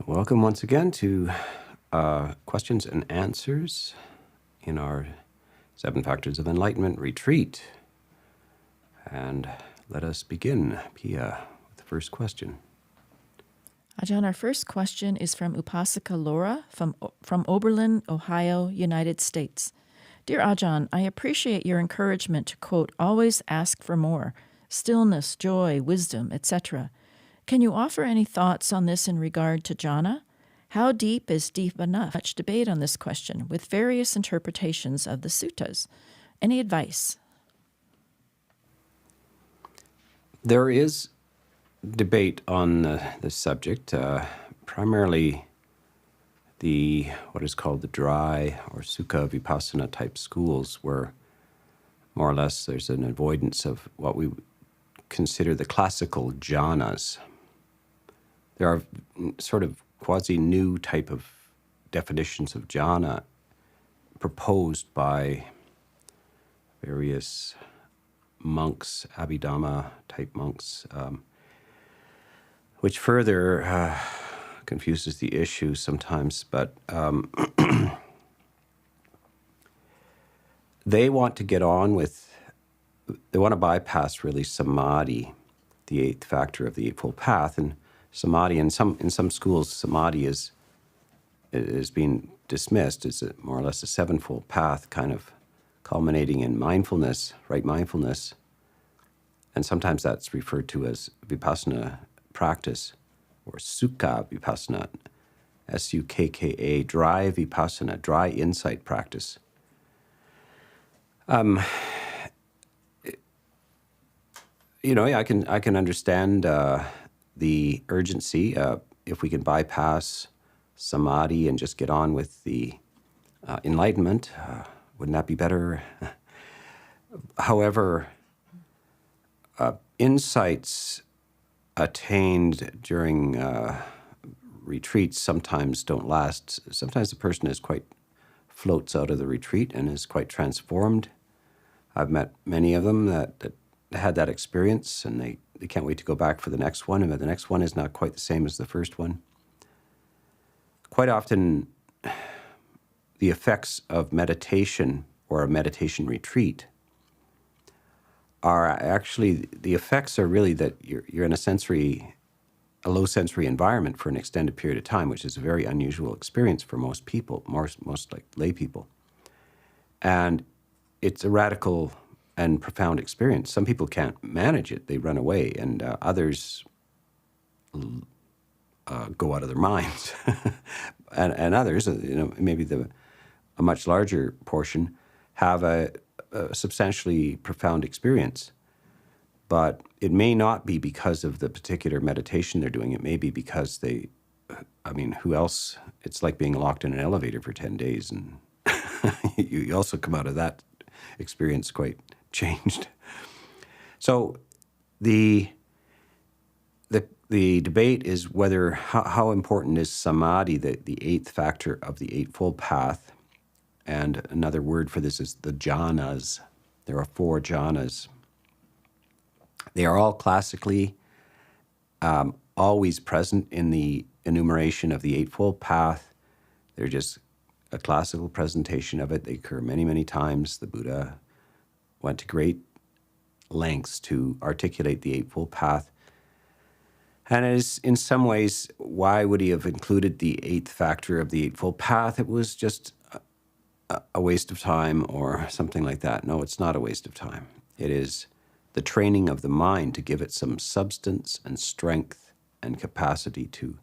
Welcome once again to questions and answers in our 7 Factors of Enlightenment retreat. And let us begin, Pia, with the first question. Ajahn, our first question is from Upasaka Laura from Oberlin, Ohio, United States. Dear Ajahn, I appreciate your encouragement to, quote, always ask for more, stillness, joy, wisdom, etc. Can you offer any thoughts on this in regard to jhana? How deep is deep enough? Much debate on this question with various interpretations of the suttas. Any advice? There is debate on the subject, primarily what is called the dry or sukha vipassana type schools, where more or less there's an avoidance of what we consider the classical jhanas. There are sort of quasi-new type of definitions of jhana proposed by various monks, Abhidhamma-type monks, which further confuses the issue sometimes. But they want to get on with, they want to bypass really samadhi, the 8th factor of the Eightfold Path. And samadhi, in some schools, samadhi is being dismissed as more or less a 7-fold path, kind of culminating in mindfulness, right mindfulness. And sometimes that's referred to as vipassana practice, or sukha vipassana, S-U-K-K-A, dry vipassana, dry insight practice. I can understand the urgency. If we can bypass samadhi and just get on with the enlightenment, wouldn't that be better? However, insights attained during retreats sometimes don't last. Sometimes the person floats out of the retreat and is quite transformed. I've met many of them that had that experience, and they can't wait to go back for the next one, and the next one is not quite the same as the first one. Quite often, the effects of meditation or a meditation retreat are actually, the effects are really that you're in a low sensory environment for an extended period of time, which is a very unusual experience for most people, most like lay people. And it's a radical and profound experience. Some people can't manage it. They run away, and others go out of their minds. and others, maybe a much larger portion, have a substantially profound experience. But it may not be because of the particular meditation they're doing. It may be because who else? It's like being locked in an elevator for 10 days, and you also come out of that experience quite changed. So the debate is how important is samadhi, the 8th factor of the Eightfold Path. And another word for this is the jhanas. There are 4 jhanas. They are all classically always present in the enumeration of the Eightfold Path. They're just a classical presentation of it. They occur many, many times. The Buddha went to great lengths to articulate the Eightfold Path. And it is, in some ways, why would he have included the 8th factor of the Eightfold Path? It was just a waste of time or something like that. No, it's not a waste of time. It is the training of the mind to give it some substance and strength and capacity to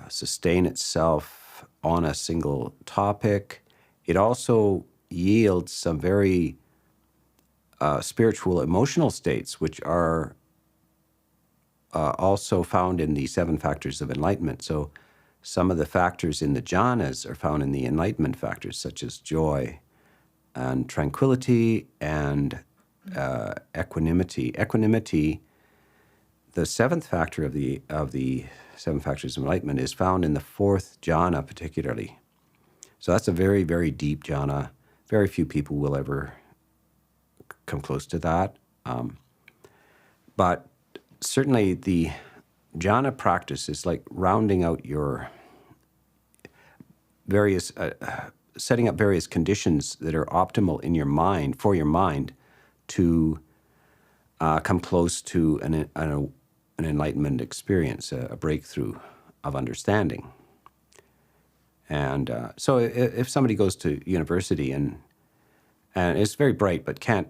sustain itself on a single topic. It also yields some very spiritual, emotional states, which are also found in the 7 factors of enlightenment. So some of the factors in the jhanas are found in the enlightenment factors, such as joy and tranquility and equanimity. Equanimity, the 7th factor of the 7 factors of enlightenment, is found in the 4th jhana particularly. So that's a very, very deep jhana. Very few people will ever come close to that. But certainly the jhana practice is like rounding out your various, setting up various conditions that are optimal in your mind, for your mind, to come close to an enlightenment experience, a breakthrough of understanding. And so if somebody goes to university and is very bright but can't,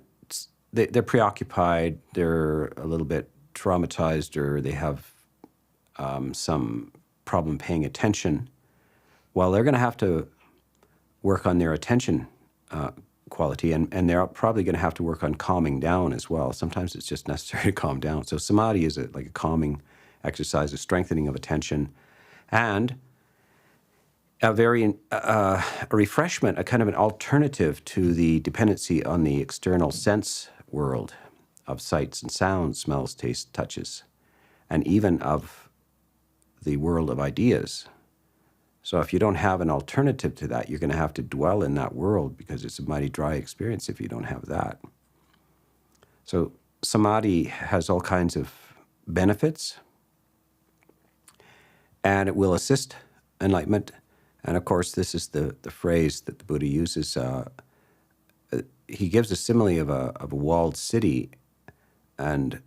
they're preoccupied, they're a little bit traumatized, or they have some problem paying attention, well, they're going to have to work on their attention quality, and they're probably going to have to work on calming down as well. Sometimes it's just necessary to calm down. So samadhi is like a calming exercise, a strengthening of attention, and a very a refreshment, a kind of an alternative to the dependency on the external sense world of sights and sounds, smells, tastes, touches, and even of the world of ideas. So if you don't have an alternative to that, you're going to have to dwell in that world, because it's a mighty dry experience if you don't have that. So samadhi has all kinds of benefits, and it will assist enlightenment. And of course, this is the phrase that the Buddha uses. He gives a simile of a walled city, and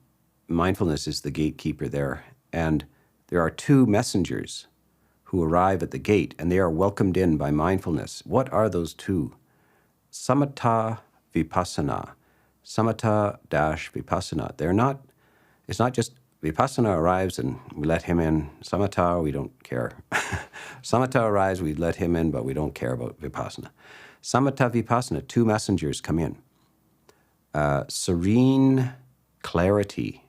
mindfulness is the gatekeeper there. And there are two messengers who arrive at the gate, and they are welcomed in by mindfulness. What are those two? Samatha vipassana. Samatha dash vipassana. It's not just vipassana arrives and we let him in. Samatha, we don't care. Samatha arrives, we let him in, but we don't care about vipassana. Samatha vipassana, two messengers come in. Serene clarity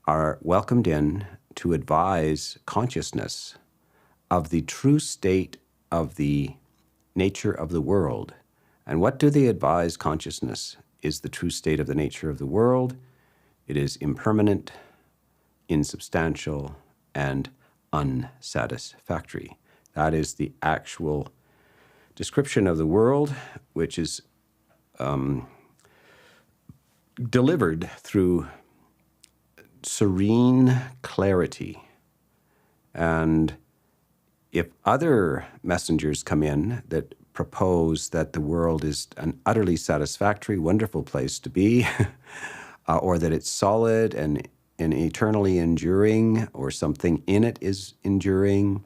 are welcomed in to advise consciousness of the true state of the nature of the world. And what do they advise consciousness is the true state of the nature of the world? It is impermanent, insubstantial, and unsatisfactory. That is the actual description of the world, which is delivered through serene clarity. And if other messengers come in that propose that the world is an utterly satisfactory, wonderful place to be, or that it's solid and eternally enduring, or something in it is enduring,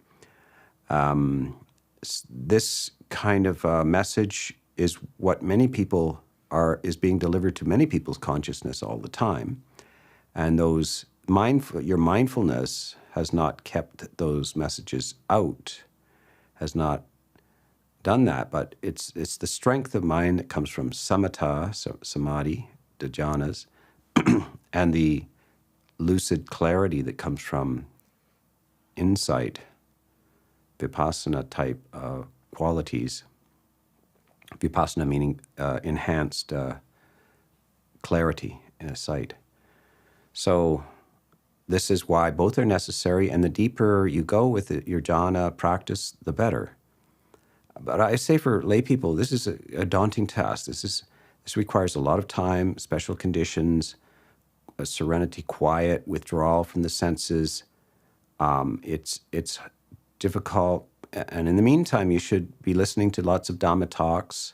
this kind of message is what many people is being delivered to many people's consciousness all the time. And your mindfulness has not kept those messages out, has not done that, but it's the strength of mind that comes from samatha, so samadhi, the jhanas, and the lucid clarity that comes from insight, vipassana type qualities. Vipassana meaning enhanced clarity in a sight. So this is why both are necessary, and the deeper you go with your jhana practice, the better. But I say for lay people, this is a daunting task. This requires a lot of time, special conditions, a serenity, quiet, withdrawal from the senses. It's difficult, and in the meantime, you should be listening to lots of Dhamma talks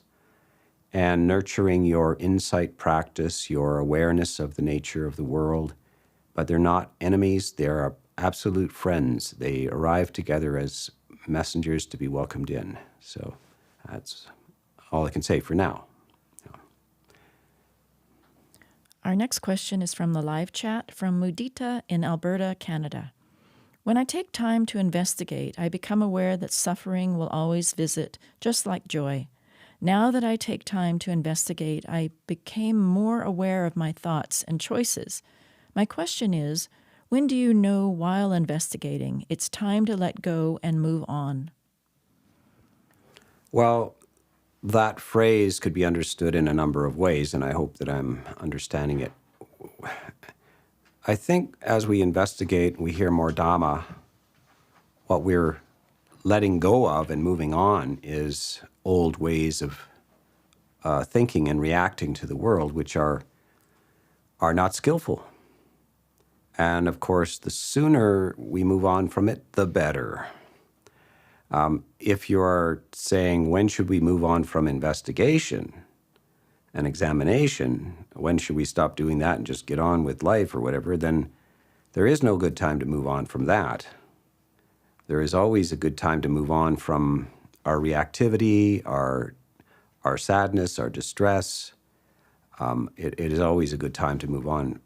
and nurturing your insight practice, your awareness of the nature of the world. But they're not enemies, they're absolute friends. They arrive together as messengers to be welcomed in. So that's all I can say for now. Our next question is from the live chat from Mudita in Alberta, Canada. When I take time to investigate, I become aware that suffering will always visit, just like joy. Now that I take time to investigate, I became more aware of my thoughts and choices. My question is, when do you know while investigating it's time to let go and move on? Well, that phrase could be understood in a number of ways, and I hope that I'm understanding it. I think as we investigate, we hear more Dhamma, what we're letting go of and moving on is old ways of thinking and reacting to the world, which are not skillful. And of course, the sooner we move on from it, the better. If you're saying, when should we move on from investigation and examination, when should we stop doing that and just get on with life or whatever, then there is no good time to move on from that. There is always a good time to move on from our reactivity, our sadness, our distress. It is always a good time to move on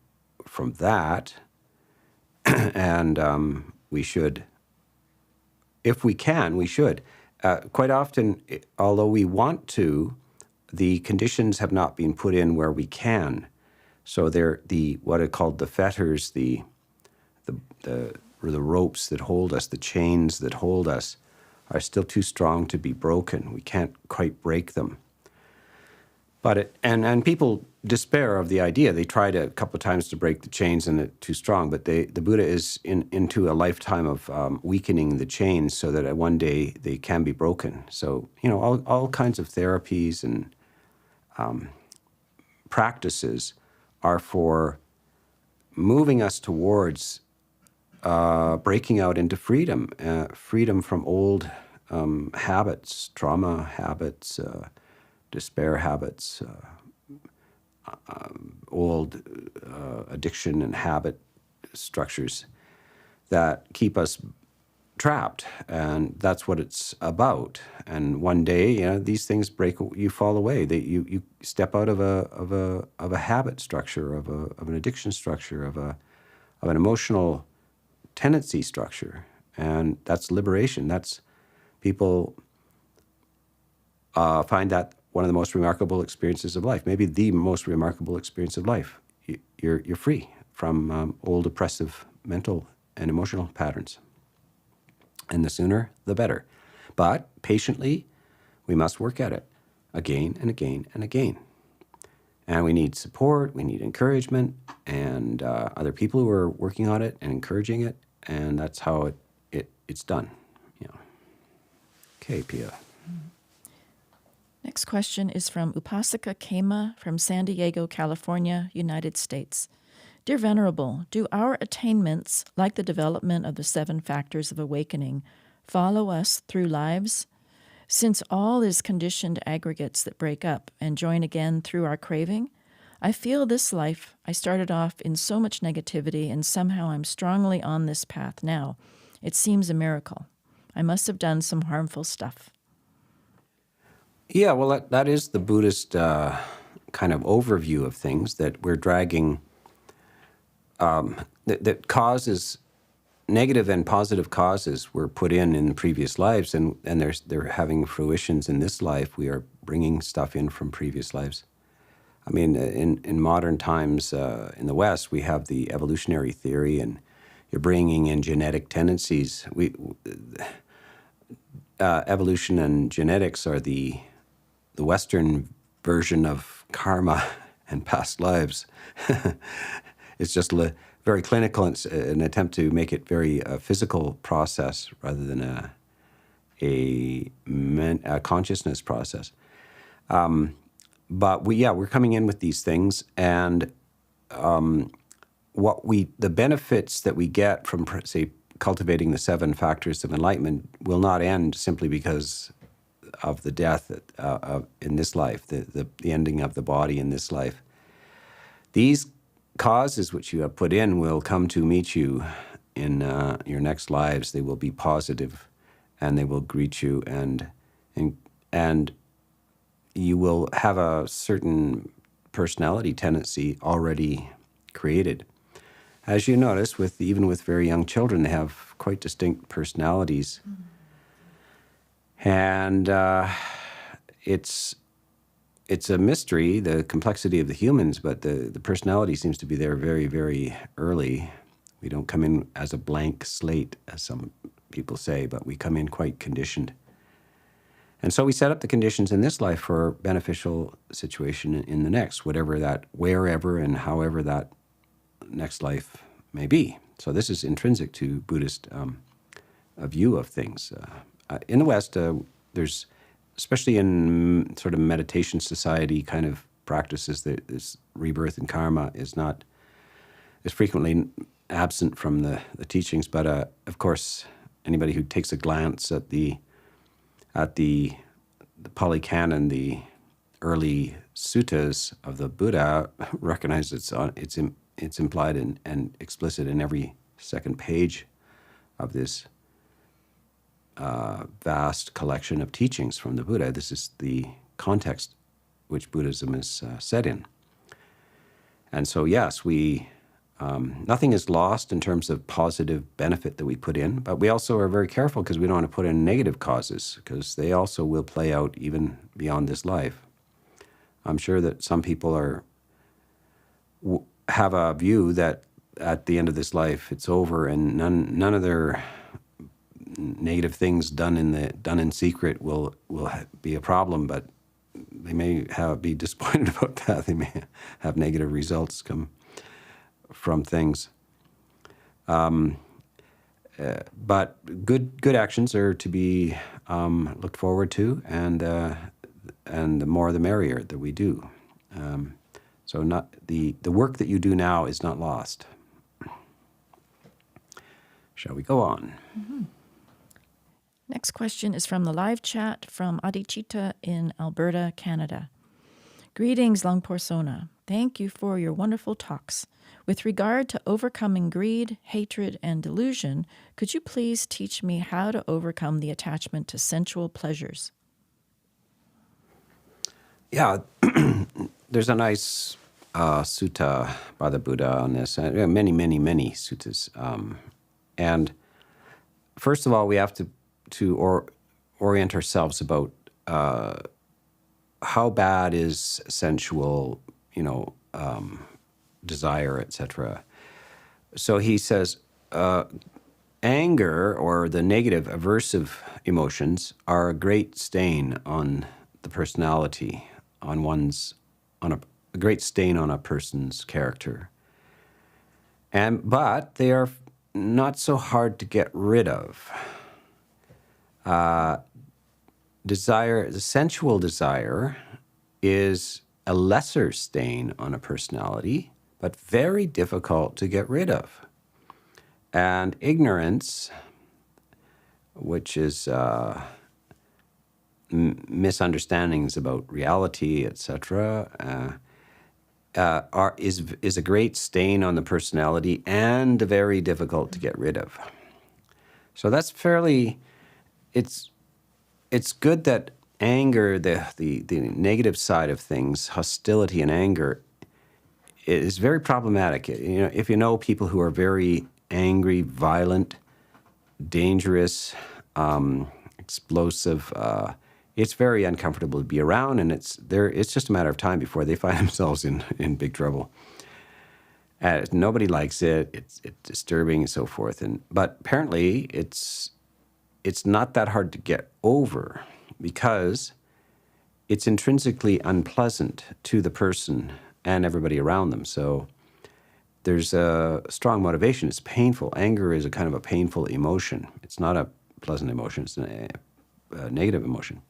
from that. And we should, if we can, we should. Quite often, although we want to, the conditions have not been put in where we can. So they're what are called the fetters, the ropes that hold us, the chains that hold us, are still too strong to be broken. We can't quite break them. But and people despair of the idea. They tried a couple of times to break the chains and it's too strong. But the Buddha is into a lifetime of weakening the chains so that one day they can be broken. So all kinds of therapies and practices are for moving us towards breaking out into freedom, freedom from old habits, trauma habits, despair habits, old addiction and habit structures that keep us trapped, and that's what it's about. And one day, these things break. You fall away. You step out of a habit structure, of an addiction structure, of an emotional tendency structure, and that's liberation. That's people find that one of the most remarkable experiences of life, maybe the most remarkable experience of life. You're free from old oppressive mental and emotional patterns. And the sooner, the better. But patiently, we must work at it again and again and again. And we need support, we need encouragement, and other people who are working on it and encouraging it, and that's how it's done. Okay, Pia. Next question is from Upasika Kema from San Diego, California, United States. Dear Venerable, do our attainments, like the development of the 7 factors of awakening, follow us through lives? Since all is conditioned aggregates that break up and join again through our craving, I feel this life I started off in so much negativity, and somehow I'm strongly on this path now. It seems a miracle. I must have done some harmful stuff. Yeah, well, that is the Buddhist kind of overview of things, that we're dragging, that causes, negative and positive causes were put in previous lives, and they're having fruitions in this life. We are bringing stuff in from previous lives. I mean, in modern times in the West, we have the evolutionary theory, and you're bringing in genetic tendencies. Evolution and genetics are the Western version of karma and past lives. It's just very clinical. It's an attempt to make it very physical process rather than a consciousness process. But we're coming in with these things, and the benefits that we get from, say, cultivating the 7 factors of enlightenment will not end simply because of the death in this life, the ending of the body in this life. These causes which you have put in will come to meet you in your next lives. They will be positive, and they will greet you, and you will have a certain personality tendency already created. As you notice, even with very young children, they have quite distinct personalities. Mm-hmm. And it's a mystery, the complexity of the humans, but the personality seems to be there very, very early. We don't come in as a blank slate, as some people say, but we come in quite conditioned. And so we set up the conditions in this life for a beneficial situation in the next, wherever and however that next life may be. So this is intrinsic to Buddhist a view of things. In the West, there's, especially in sort of meditation society kind of practices, that this rebirth and karma is frequently absent from the teachings. But of course, anybody who takes a glance at the Pali Canon, the early suttas of the Buddha, recognize it's implied and explicit in every second page of this vast collection of teachings from the Buddha. This is the context which Buddhism is set in. And so, yes, nothing is lost in terms of positive benefit that we put in, but we also are very careful because we don't want to put in negative causes, because they also will play out even beyond this life. I'm sure that some people have a view that at the end of this life it's over, and none of their negative things done in secret will be a problem, but they may be disappointed about that. They may have negative results come from things. But good actions are to be looked forward to, and the more the merrier that we do. So not the work that you do now is not lost. Shall we go on? Mm-hmm. Next question is from the live chat from Adichita in Alberta, Canada. Greetings, Longpo Sona. Thank you for your wonderful talks. With regard to overcoming greed, hatred, and delusion, could you please teach me how to overcome the attachment to sensual pleasures? Yeah, there's a nice sutta by the Buddha on this. Many suttas. And first of all, we have to orient ourselves about how bad is sensual, desire, etc. So he says, anger or the negative aversive emotions are a great stain on the personality, on a great stain on a person's character. But they are not so hard to get rid of. The sensual desire is a lesser stain on a personality, but very difficult to get rid of. And ignorance, which is misunderstandings about reality, etc., is a great stain on the personality and very difficult to get rid of. So that's fairly. It's good that anger, the negative side of things, hostility and anger, is very problematic. If you know people who are very angry, violent, dangerous, explosive, it's very uncomfortable to be around, and it's just a matter of time before they find themselves in big trouble. Nobody likes it. It's disturbing and so forth. But apparently, it's not that hard to get over, because it's intrinsically unpleasant to the person and everybody around them. So there's a strong motivation. It's painful. Anger is a kind of a painful emotion. It's not a pleasant emotion. It's a negative emotion.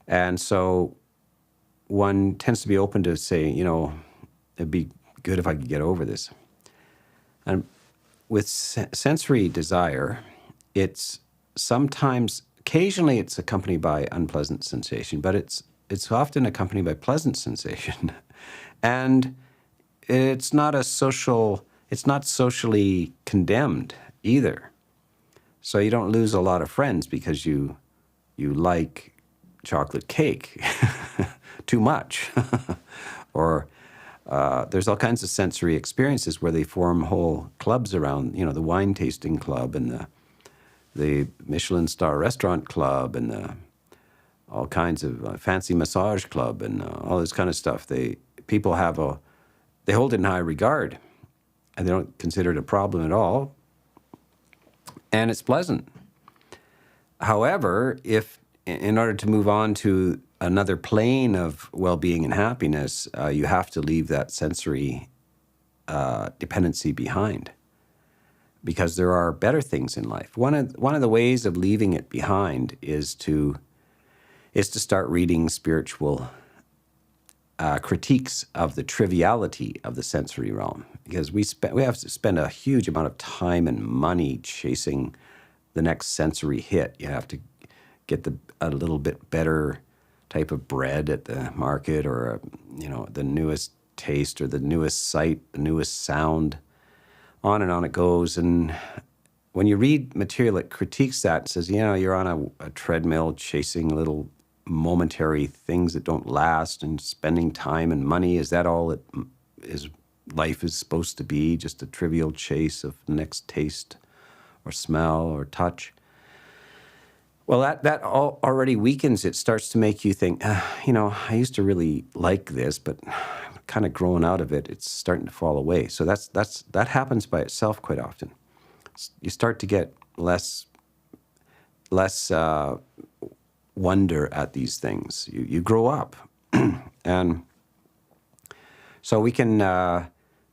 And so one tends to be open to say, it'd be good if I could get over this. And with sensory desire, it's occasionally it's accompanied by unpleasant sensation, but it's often accompanied by pleasant sensation. And it's not socially condemned either. So you don't lose a lot of friends because you like chocolate cake too much. Or there's all kinds of sensory experiences where they form whole clubs around, the wine tasting club and the Michelin star restaurant club and all kinds of fancy massage club and all this kind of stuff. People they hold it in high regard, and they don't consider it a problem at all. And it's pleasant. However, if in order to move on to another plane of well-being and happiness, you have to leave that sensory dependency behind, because there are better things in life. One of the ways of leaving it behind is to start reading spiritual critiques of the triviality of the sensory realm, because we have to spend a huge amount of time and money chasing the next sensory hit. You have to get a little bit better type of bread at the market, or the newest taste, or the newest sight, the newest sound. On and on it goes. And when you read material that critiques that, it says, you're on a treadmill chasing little momentary things that don't last, and spending time and money. Is that all life is supposed to be? Just a trivial chase of the next taste or smell or touch? Well, that already weakens. It starts to make you think, I used to really like this, but I've kind of grown out of it. It's starting to fall away. So that happens by itself quite often. You start to get less wonder at these things. You grow up. And so we can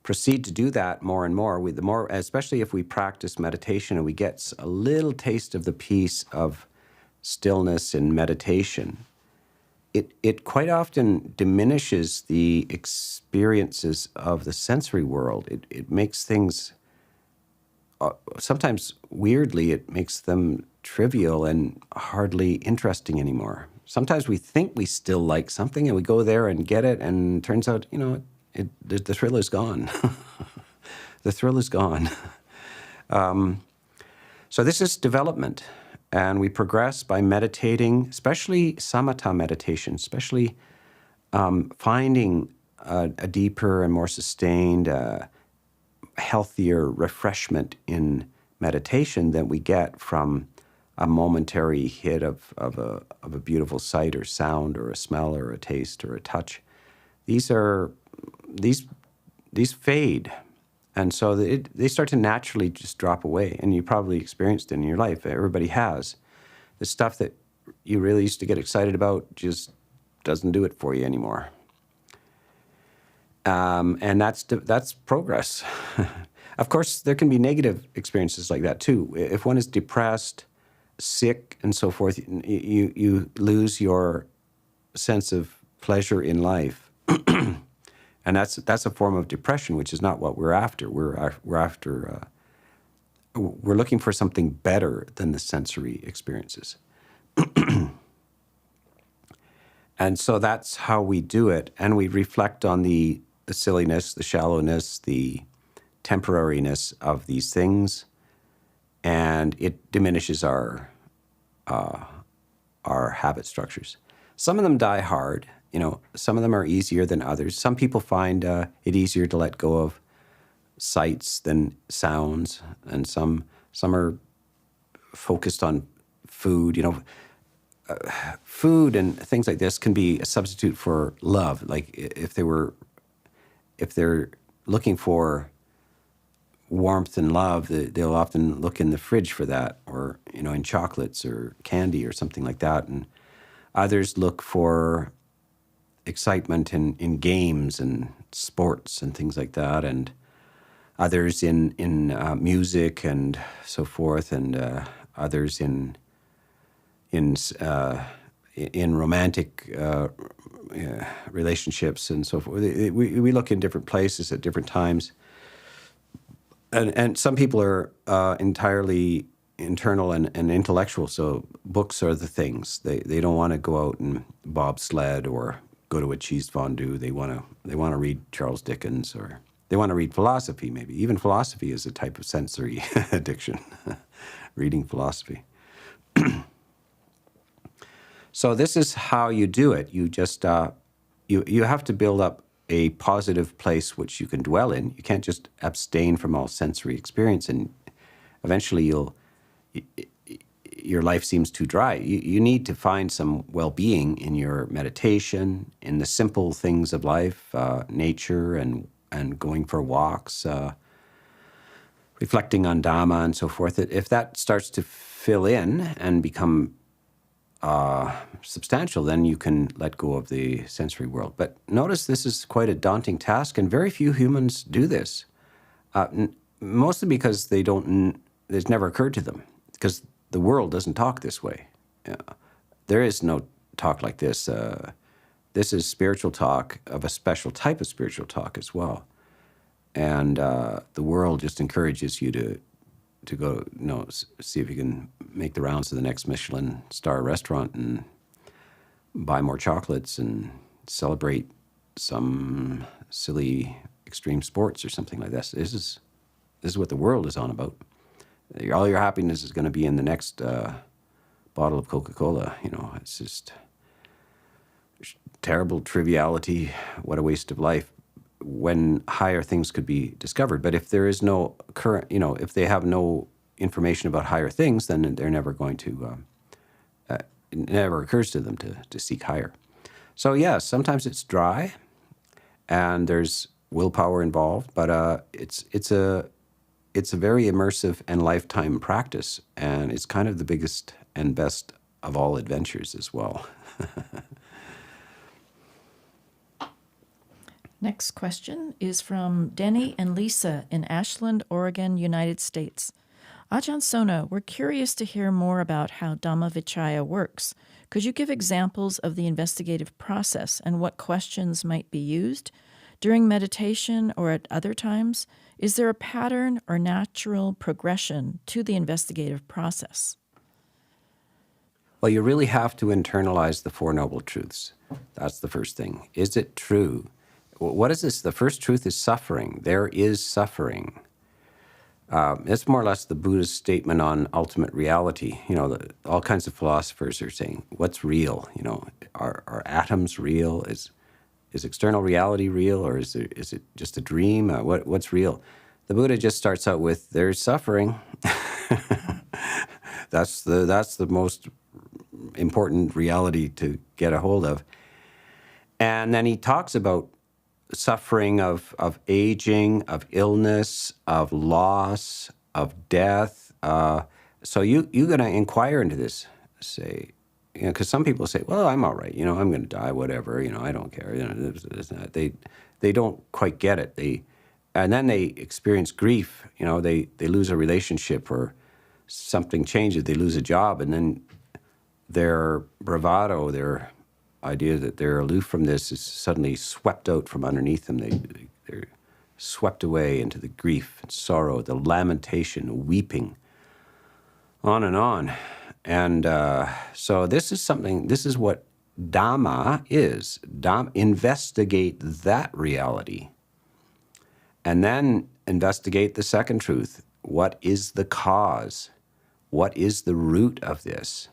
proceed to do that more and more. Especially if we practice meditation and we get a little taste of the peace of stillness in meditation, it quite often diminishes the experiences of the sensory world. It makes things, sometimes weirdly, it makes them trivial and hardly interesting anymore. Sometimes we think we still like something, and we go there and get it, and it turns out, the thrill is gone. The thrill is gone. So this is development, and we progress by meditating, especially samatha meditation, especially finding a deeper and more sustained, healthier refreshment in meditation than we get from a momentary hit of a beautiful sight or sound or a smell or a taste or a touch. These fade, and so they start to naturally just drop away. And you probably experienced it in your life. Everybody has. The stuff that you really used to get excited about just doesn't do it for you anymore. And that's progress. Of course, there can be negative experiences like that too. If one is depressed, sick, and so forth, you lose your sense of pleasure in life. And that's a form of depression, which is not what we're after. We're looking for something better than the sensory experiences. And so that's how we do it. And we reflect on the silliness, the shallowness, the temporariness of these things, and it diminishes our habit structures. Some of them die hard. Some of them are easier than others. Some people find it easier to let go of sights than sounds, and some are focused on food. Food and things like this can be a substitute for love. Like if they're looking for warmth and love, they'll often look in the fridge for that, or in chocolates or candy or something like that. And others look for excitement in games and sports and things like that, and others in music and so forth, and others in romantic relationships and so forth. We look in different places at different times, and some people are entirely internal and intellectual. So books are the things. They don't want to go out and bobsled or go to a cheese fondue. They want to read Charles Dickens, or they want to read philosophy. Maybe even philosophy is a type of sensory addiction. Reading philosophy. So this is how you do it. You just you have to build up a positive place which you can dwell in. You can't just abstain from all sensory experience, and eventually your life seems too dry. You need to find some well-being in your meditation, in the simple things of life, nature and going for walks, reflecting on Dhamma and so forth. If that starts to fill in and become substantial, then you can let go of the sensory world. But notice this is quite a daunting task, and very few humans do this. Mostly because it's never occurred to them, because the world doesn't talk this way. There is no talk like this. this is spiritual talk of a special type of spiritual talk as well. And the world just encourages you to go, see if you can make the rounds to the next Michelin star restaurant and buy more chocolates and celebrate some silly extreme sports or something like this. This is what the world is on about. All your happiness is going to be in the next bottle of Coca-Cola. It's just terrible triviality. What a waste of life, when higher things could be discovered. But if there is no current, if they have no information about higher things, then they're never going to, it never occurs to them to seek higher. So yeah, sometimes it's dry and there's willpower involved, but it's a very immersive and lifetime practice, and it's kind of the biggest and best of all adventures as well. Next question is from Denny and Lisa in Ashland, Oregon, United States. Ajahn Sona, we're curious to hear more about how Dhammavichaya works. Could you give examples of the investigative process and what questions might be used? During meditation or at other times, is there a pattern or natural progression to the investigative process? Well, you really have to internalize the Four Noble Truths. That's the first thing. Is it true? What is this? The first truth is suffering. There is suffering. It's more or less the Buddha's statement on ultimate reality. All kinds of philosophers are saying, what's real? Are atoms real? Is external reality real, or is it just a dream? What's real? The Buddha just starts out with, there's suffering. That's the most important reality to get a hold of. And then he talks about suffering of aging, of illness, of loss, of death. So you're going to inquire into this, say, because some people say, well, I'm all right, I'm going to die, whatever, I don't care. They don't quite get it. And then they experience grief. They lose a relationship or something changes. They lose a job, and then their bravado, their idea that they're aloof from this is suddenly swept out from underneath them. They're swept away into the grief and sorrow, the lamentation, weeping, on and on. And so this is what Dhamma is. Investigate that reality. And then investigate the second truth. What is the cause? What is the root of this?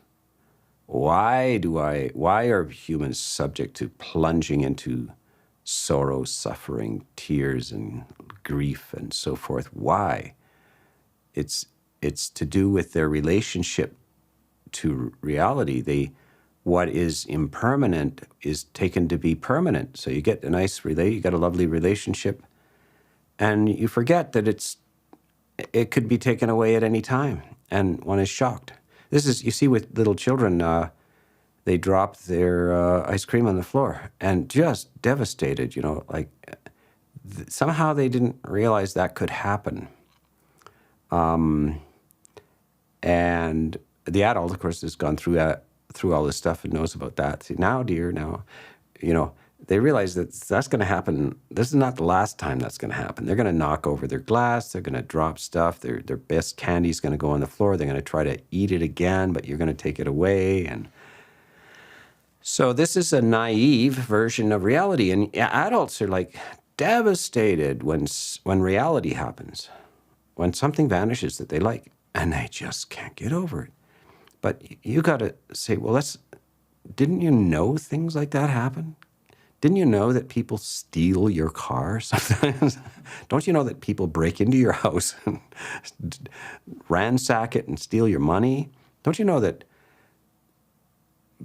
Why are humans subject to plunging into sorrow, suffering, tears, and grief, and so forth? Why? It's to do with their relationship to reality. What is impermanent is taken to be permanent. So you get you got a lovely relationship, and you forget that it could be taken away at any time, and one is shocked. This is, you see, with little children, they drop their ice cream on the floor and just devastated, somehow they didn't realize that could happen. And the adult, of course, has gone through all this stuff and knows about that. See, now, dear, they realize that that's going to happen. This is not the last time that's going to happen. They're going to knock over their glass. They're going to drop stuff. Their best candy is going to go on the floor. They're going to try to eat it again, but you're going to take it away. And so this is a naive version of reality. And adults are like devastated when reality happens, when something vanishes that they like, and they just can't get over it. But you got to say, well, didn't you know things like that happen? Didn't you know that people steal your car sometimes? Don't you know that people break into your house and ransack it and steal your money? Don't you know that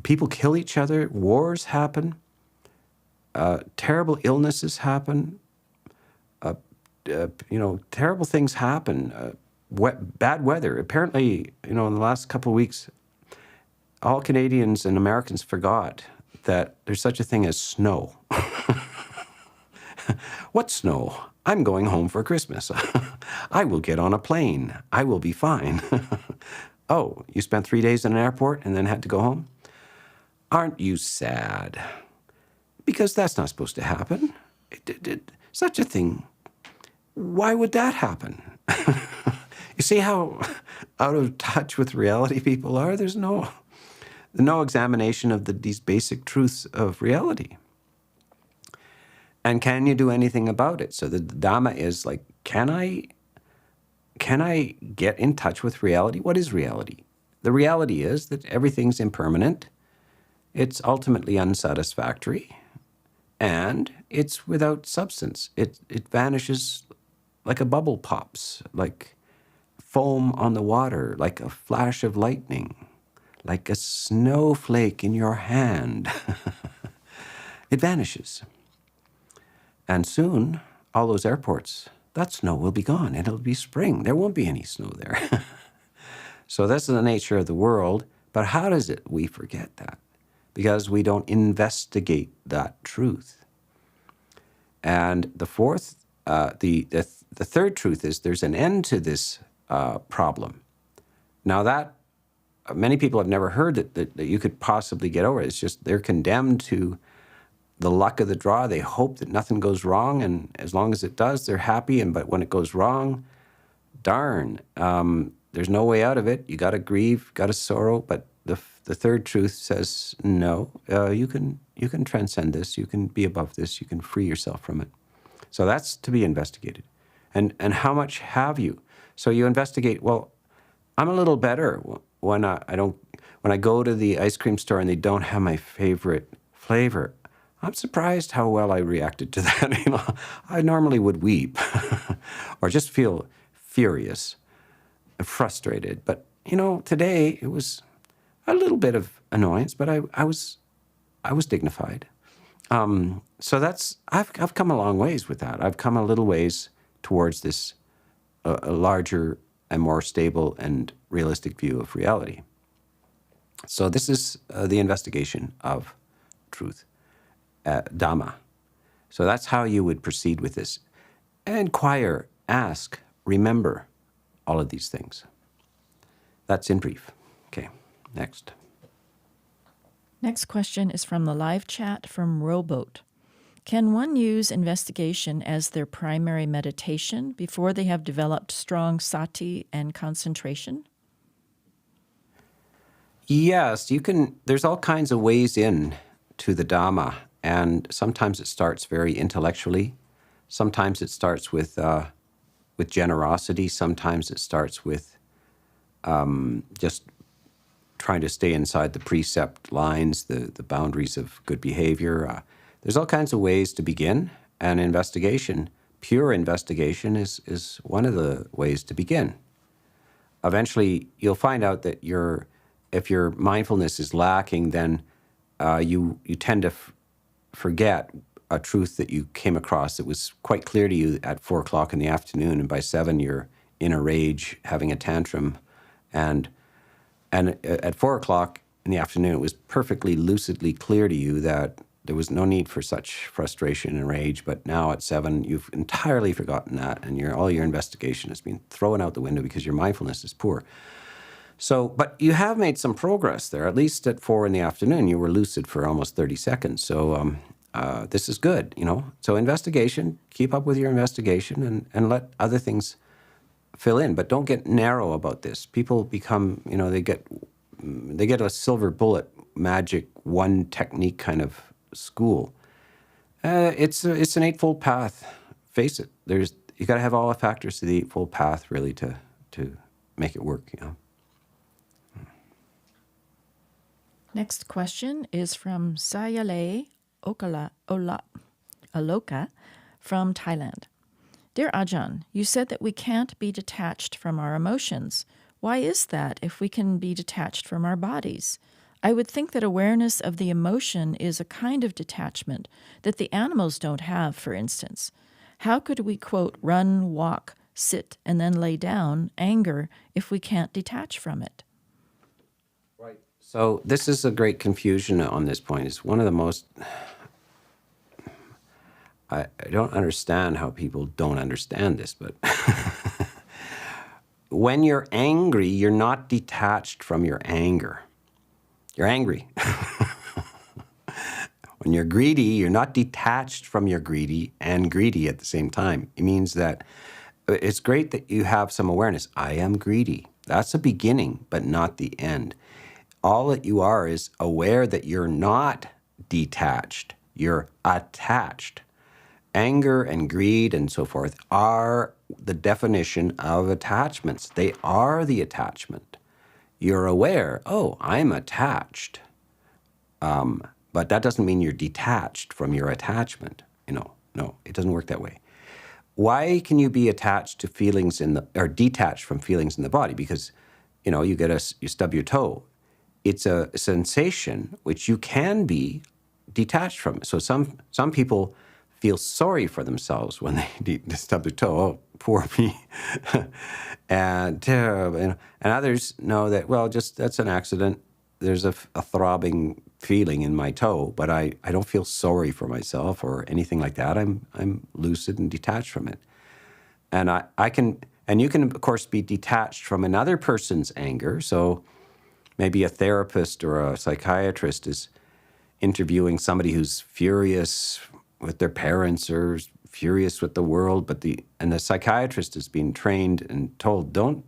people kill each other, wars happen, terrible illnesses happen, terrible things happen, bad weather. Apparently, in the last couple of weeks, all Canadians and Americans forgot that there's such a thing as snow. What snow? I'm going home for Christmas. I will get on a plane. I will be fine. Oh, you spent 3 days in an airport and then had to go home? Aren't you sad? because that's not supposed to happen. Such a thing, why would that happen? You see how out of touch with reality people are? There's no examination of these basic truths of reality. And can you do anything about it? So the Dhamma is like, can I get in touch with reality? What is reality? The reality is that everything's impermanent, it's ultimately unsatisfactory, and it's without substance. It vanishes like a bubble pops, like foam on the water, like a flash of lightning, like a snowflake in your hand. It vanishes. And soon, all those airports, that snow will be gone. It'll be spring. There won't be any snow there. So that's the nature of the world. But how does it we forget that? Because we don't investigate that truth. And the fourth, the third truth is there's an end to this problem. Now that many people have never heard that you could possibly get over it. It's just they're condemned to the luck of the draw. They hope that nothing goes wrong, and as long as it does, they're happy. But when it goes wrong, darn, there's no way out of it. You got to grieve, got to sorrow. But the third truth says no. You can transcend this. You can be above this. You can free yourself from it. So that's to be investigated. And how much have you? So you investigate. Well, I'm a little better when I go to the ice cream store and they don't have my favorite flavor. I'm surprised how well I reacted to that. I normally would weep or just feel furious, frustrated. But today it was a little bit of annoyance, but I was dignified. So I've come a long ways with that. I've come a little ways towards this a larger and more stable and realistic view of reality. So this is the investigation of truth. Dhamma. So that's how you would proceed with this. Inquire, ask, remember all of these things. That's in brief. Okay, next. Next question is from the live chat from Rowboat. Can one use investigation as their primary meditation before they have developed strong sati and concentration? Yes, you can. There's all kinds of ways in to the Dhamma. And sometimes it starts very intellectually. Sometimes it starts with generosity. Sometimes it starts with just trying to stay inside the precept lines, the boundaries of good behavior. There's all kinds of ways to begin. And investigation, pure investigation, is one of the ways to begin. Eventually, you'll find out that if your mindfulness is lacking, then you tend to forget a truth that you came across that was quite clear to you at 4 o'clock in the afternoon, and by 7 you're in a rage, having a tantrum, and at 4 o'clock in the afternoon it was perfectly lucidly clear to you that there was no need for such frustration and rage. But now at 7 you've entirely forgotten that, and all your investigation has been thrown out the window because your mindfulness is poor. So, but you have made some progress there. At least at 4 in the afternoon, you were lucid for almost 30 seconds. So this is good, So investigation, keep up with your investigation and let other things fill in. But don't get narrow about this. People become, they get a silver bullet, magic, one technique kind of school. It's an eightfold path. Face it. You got to have all the factors to the eightfold path really to make it work, Next question is from Sayale Aloka from Thailand. Dear Ajahn, you said that we can't be detached from our emotions. Why is that if we can be detached from our bodies? I would think that awareness of the emotion is a kind of detachment that the animals don't have, for instance. How could we, quote, run, walk, sit, and then lay down anger if we can't detach from it? Right. So this is a great confusion on this point. It's one of the most... I don't understand how people don't understand this, but when you're angry, you're not detached from your anger. You're angry. When you're greedy, you're not detached from your greedy and greedy at the same time. It means that it's great that you have some awareness. I am greedy. That's a beginning, but not the end. All that you are is aware that you're not detached. You're attached. Anger and greed and so forth are the definition of attachments. They are the attachment. You're aware, oh, I'm attached. But that doesn't mean you're detached from your attachment. No, it doesn't work that way. Why can you be attached to feelings or detached from feelings in the body? Because, you stub your toe. It's a sensation which you can be detached from. So some people feel sorry for themselves when they stub their toe. Oh, poor me. And terrible. And others know that, well, just that's an accident. There's a throbbing feeling in my toe, but I don't feel sorry for myself or anything like that. I'm lucid and detached from it. And you can, of course, be detached from another person's anger. So maybe a therapist or a psychiatrist is interviewing somebody who's furious with their parents or furious with the world, and the psychiatrist is being trained and told, don't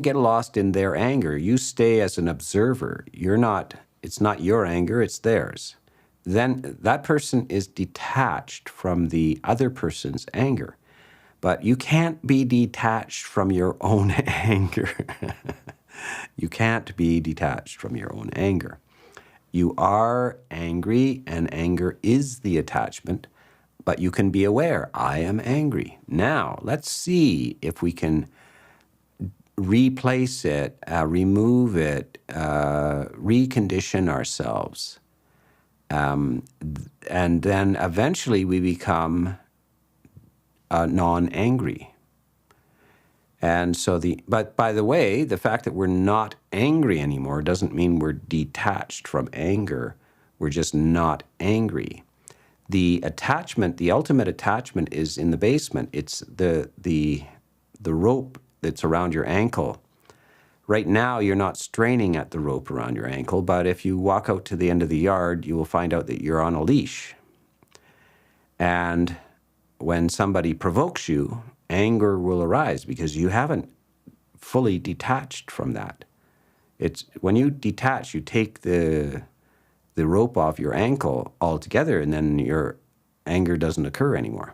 get lost in their anger. You stay as an observer. It's not your anger, it's theirs. Then that person is detached from the other person's anger. But you can't be detached from your own anger. You can't be detached from your own anger. You are angry, and anger is the attachment, but you can be aware, I am angry. Now, let's see if we can replace it, remove it, recondition ourselves. And then eventually we become non-angry. And so but by the way, the fact that we're not angry anymore doesn't mean we're detached from anger. We're just not angry. The attachment, the ultimate attachment, is in the basement. It's the rope that's around your ankle. Right now, you're not straining at the rope around your ankle, but if you walk out to the end of the yard, you will find out that you're on a leash. And when somebody provokes you, anger will arise because you haven't fully detached from that. It's when you detach, you take the rope off your ankle altogether, and then your anger doesn't occur anymore.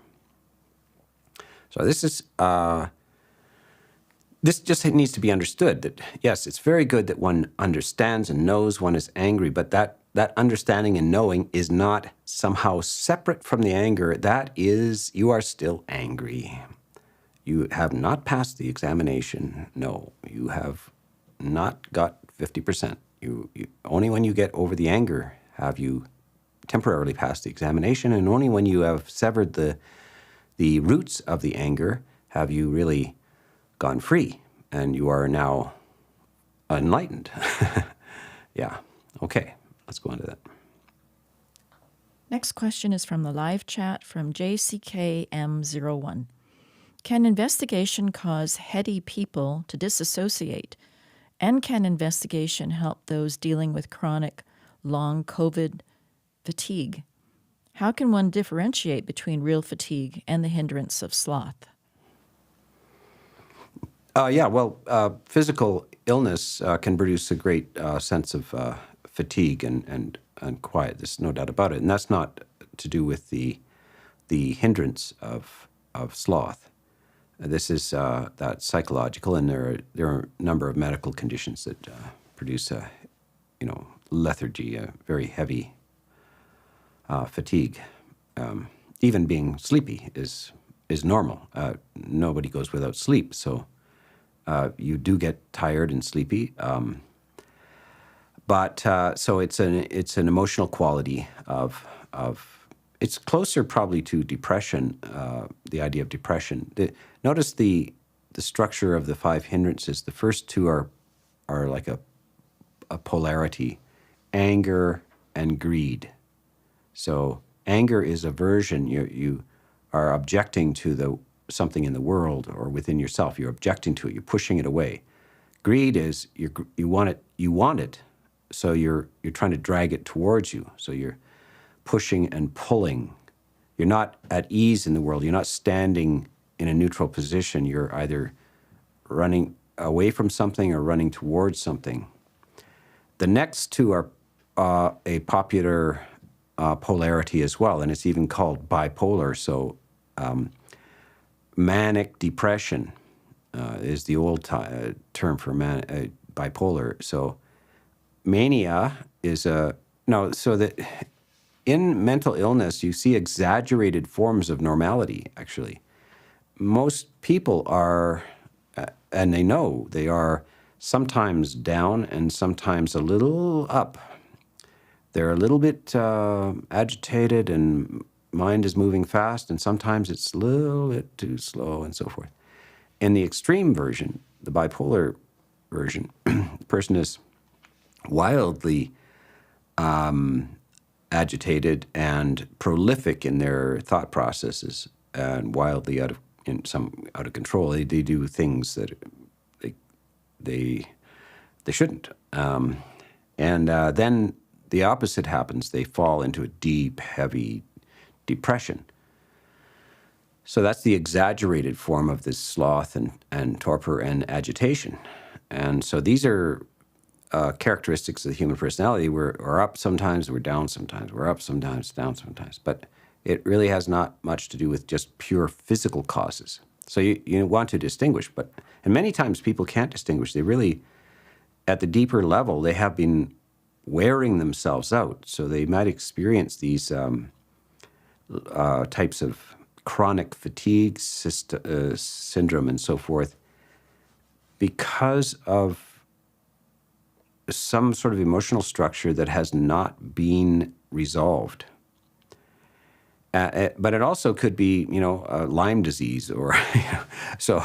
So this just needs to be understood that, yes, it's very good that one understands and knows one is angry, but that understanding and knowing is not somehow separate from the anger. That is, you are still angry. You have not passed the examination. No, you have not got 50%. You only when you get over the anger have you temporarily passed the examination, and only when you have severed the roots of the anger have you really gone free, and you are now enlightened. Yeah. Okay, let's go on to that. Next question is from the live chat from JCKM01. Can investigation cause heady people to disassociate? And can investigation help those dealing with chronic long COVID fatigue? How can one differentiate between real fatigue and the hindrance of sloth? Physical illness can produce a great sense of fatigue and quiet. There's no doubt about it. And that's not to do with the hindrance of sloth. This is that's psychological, and there are a number of medical conditions that produce lethargy, a very heavy fatigue. Even being sleepy is normal. Nobody goes without sleep, so you do get tired and sleepy. So it's an emotional quality of it's closer probably to depression, the idea of depression. Notice the structure of the 5 hindrances. The first 2 are like a polarity, anger and greed. So anger is aversion. You are objecting to something in the world or within yourself. You're objecting to it. You're pushing it away. Greed is you want it, So you're trying to drag it towards you. So you're pushing and pulling. You're not at ease in the world. You're not standing in a neutral position. You're either running away from something or running towards something. The next two are a popular polarity as well, and it's even called bipolar. So manic depression is the old term for bipolar. So mania is so that in mental illness, you see exaggerated forms of normality, actually. Most people are, and they know they are sometimes down and sometimes a little up. They're a little bit agitated and mind is moving fast, and sometimes it's a little bit too slow and so forth. In the extreme version, the bipolar version, the person is wildly agitated and prolific in their thought processes and wildly out of control. They do things that they shouldn't. And then the opposite happens. They fall into a deep, heavy depression. So that's the exaggerated form of this sloth and torpor and agitation. And so these are characteristics of the human personality. We're up sometimes, we're down sometimes, we're up sometimes, down sometimes. But it really has not much to do with just pure physical causes. So you want to distinguish, and many times people can't distinguish. They really, at the deeper level, they have been wearing themselves out. So they might experience these types of chronic fatigue syndrome and so forth because of some sort of emotional structure that has not been resolved. But it also could be, Lyme disease or, so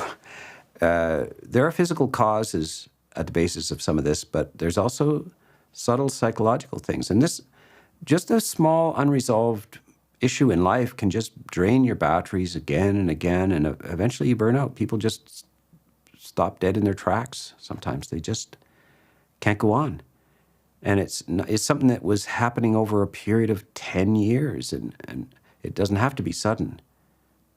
there are physical causes at the basis of some of this, but there's also subtle psychological things. And this, just a small unresolved issue in life can just drain your batteries again and again, and eventually you burn out. People just stop dead in their tracks. Sometimes they just can't go on. And it's something that was happening over a period of 10 years, and it doesn't have to be sudden.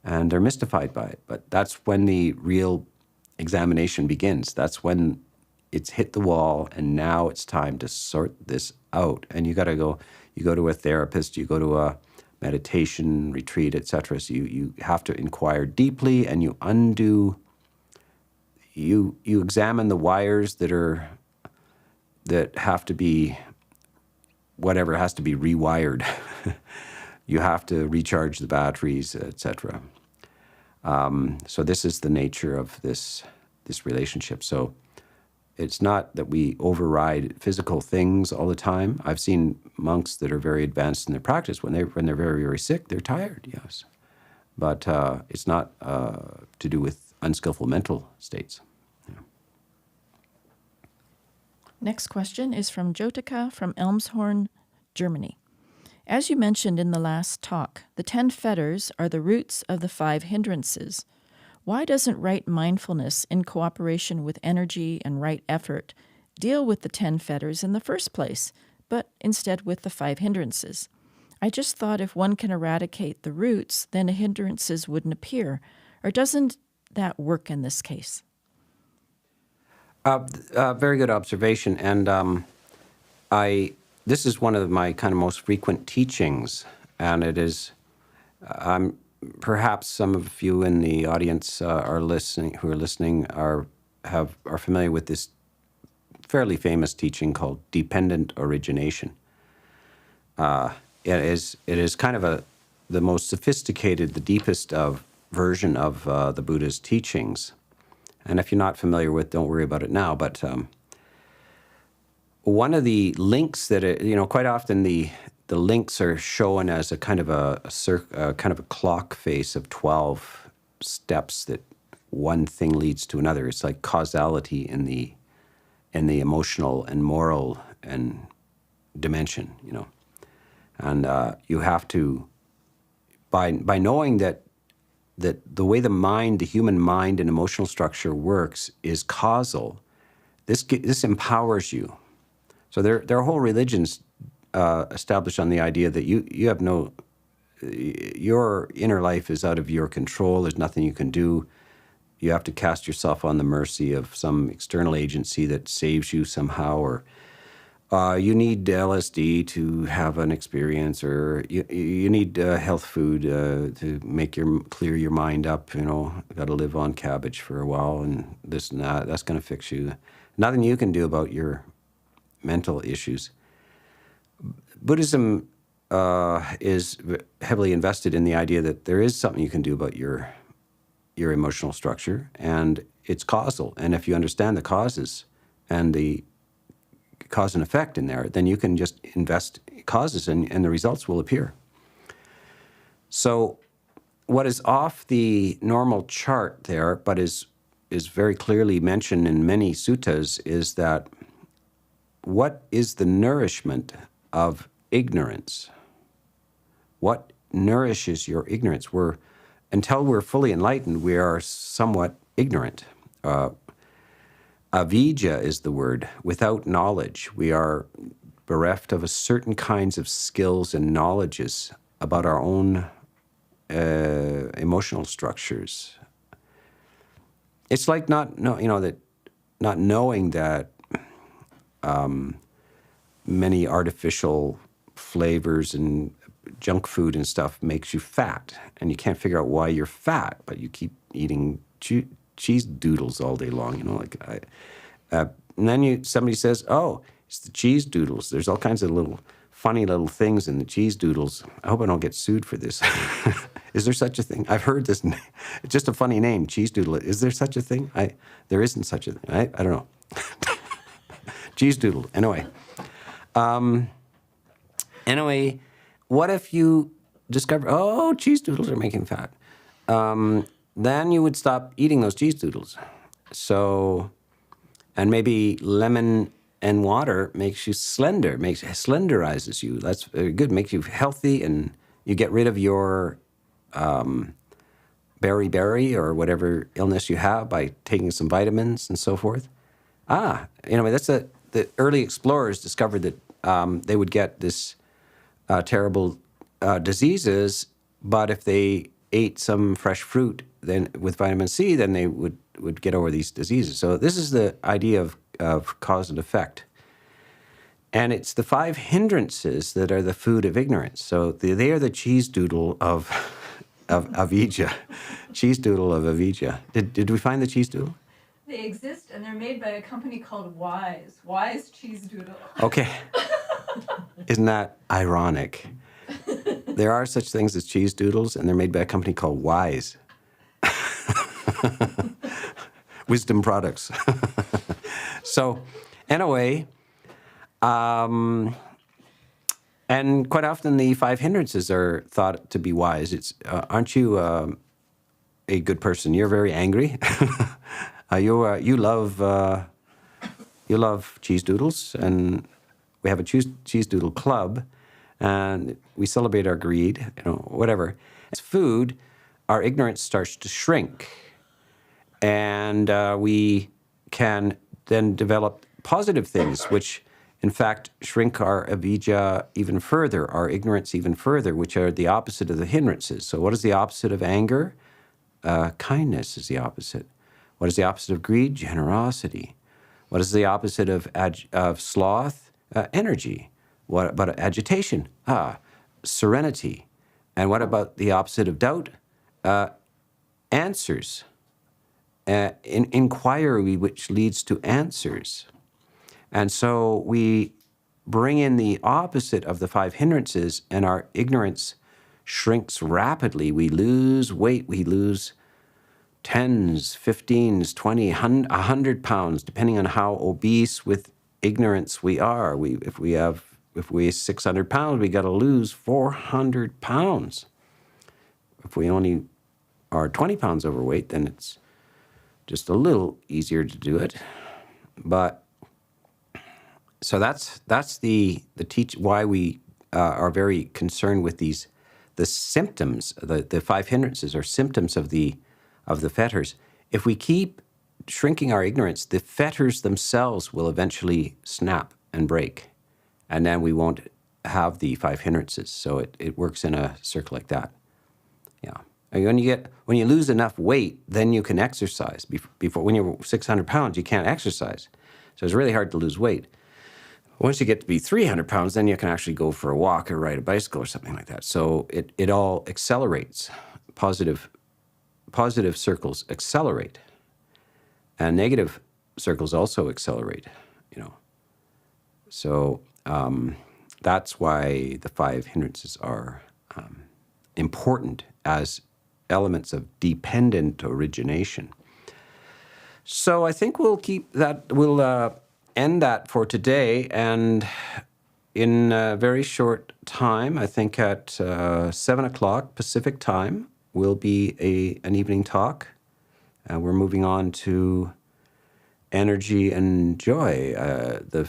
And they're mystified by it. But that's when the real examination begins. That's when it's hit the wall, and now it's time to sort this out. And you go to a therapist, you go to a meditation retreat, etc. So you have to inquire deeply, and you examine the wires that have to be, whatever has to be rewired. You have to recharge the batteries, etc. So this is the nature of this relationship. So it's not that we override physical things all the time. I've seen monks that are very advanced in their practice. When they're very, very sick, they're tired, yes. But it's not to do with unskillful mental states. Next question is from Jotica from Elmshorn, Germany. As you mentioned in the last talk, the 10 fetters are the roots of the 5 hindrances. Why doesn't right mindfulness, in cooperation with energy and right effort, deal with the 10 fetters in the first place, but instead with the 5 hindrances? I just thought if one can eradicate the roots, then the hindrances wouldn't appear. Or doesn't that work in this case? Very good observation. And this is one of my kind of most frequent teachings, and it is, perhaps some of you in the audience who are listening are familiar with this fairly famous teaching called dependent origination. It is kind of the most sophisticated, the deepest version of the Buddha's teachings. And if you're not familiar with, don't worry about it now. But one of the links that quite often the links are shown as a kind of a clock face of 12 steps that one thing leads to another. It's like causality in the emotional and moral and dimension, And you have to, by knowing that the way the human mind and emotional structure works is causal, this empowers you. So there are whole religions established on the idea that you have no, your inner life is out of your control. There's nothing you can do. You have to cast yourself on the mercy of some external agency that saves you somehow, or you need LSD to have an experience, or you need health food to make clear your mind up. Got to live on cabbage for a while, and this and that. That's going to fix you. Nothing you can do about your mental issues. Buddhism is heavily invested in the idea that there is something you can do about your emotional structure, and it's causal. And if you understand the causes and the cause and effect in there, then you can just invest causes and the results will appear. So what is off the normal chart there, but is very clearly mentioned in many suttas, is that what is the nourishment of ignorance? What nourishes your ignorance? Until we're fully enlightened, we are somewhat ignorant. Avidya is the word. Without knowledge, we are bereft of a certain kinds of skills and knowledges about our own emotional structures. It's like not knowing that many artificial flavors and junk food and stuff makes you fat, and you can't figure out why you're fat, but you keep eating cheese doodles all day long. And then somebody says, "Oh, it's the cheese doodles." There's all kinds of funny little things in the cheese doodles. I hope I don't get sued for this. Is there such a thing? I've heard this. It's just a funny name, cheese doodle. Is there such a thing? There isn't such a thing. I don't know. Cheese doodle. Anyway, what if you discover, cheese doodles are making fat? Then you would stop eating those cheese doodles. So, and maybe lemon and water makes you slender, slenderizes you. That's very good. Makes you healthy, and you get rid of your beriberi or whatever illness you have by taking some vitamins and so forth. That's the early explorers discovered that they would get this terrible diseases, but if they ate some fresh fruit then with vitamin C, then they would get over these diseases. So this is the idea of cause and effect. And it's the 5 hindrances that are the food of ignorance. So they are the cheese doodle of avidya. Cheese doodle of avidya. Did we find the cheese doodle? They exist, and they're made by a company called Wise Cheese Doodle. Okay. Isn't that ironic? There are such things as cheese doodles, and they're made by a company called Wise. Wisdom Products. So, anyway, and quite often the 5 hindrances are thought to be wise. Aren't you a good person? You're very angry. You love cheese doodles, and we have a cheese doodle club, and we celebrate our greed. Whatever. As food, our ignorance starts to shrink, and we can then develop positive things, which in fact shrink our avidya even further, our ignorance even further, which are the opposite of the hindrances. So what is the opposite of anger? Kindness is the opposite. What is the opposite of greed? Generosity. What is the opposite of sloth? Energy. What about agitation? Serenity. And what about the opposite of doubt? Answers. Inquiry, which leads to answers. And so we bring in the opposite of the 5 hindrances, and our ignorance shrinks rapidly. We lose weight. We lose 10s, 15s, 20, 100 pounds, depending on how obese with ignorance we are. If we weigh 600 pounds, we got to lose 400 pounds. If we only are 20 pounds overweight, then it's just a little easier to do it. But so that's the why we are very concerned with the symptoms. The 5 hindrances are symptoms of the fetters. If we keep shrinking our ignorance, the fetters themselves will eventually snap, and break. And then we won't have the 5 hindrances. So it works in a circle like that. Yeah. And when you lose enough weight, then you can exercise. Before, when you're 600 pounds, you can't exercise. So it's really hard to lose weight. Once you get to be 300 pounds, then you can actually go for a walk or ride a bicycle or something like that. So it all accelerates. Positive circles accelerate. And negative circles also accelerate, you know. So that's why the 5 hindrances are important as elements of dependent origination. So I think we'll keep that, we'll end that for today. And in a very short time, I think at 7 o'clock Pacific time, will be an evening talk. We're moving on to energy and joy, the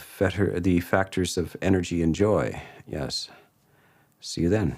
factors of energy and joy. Yes. See you then.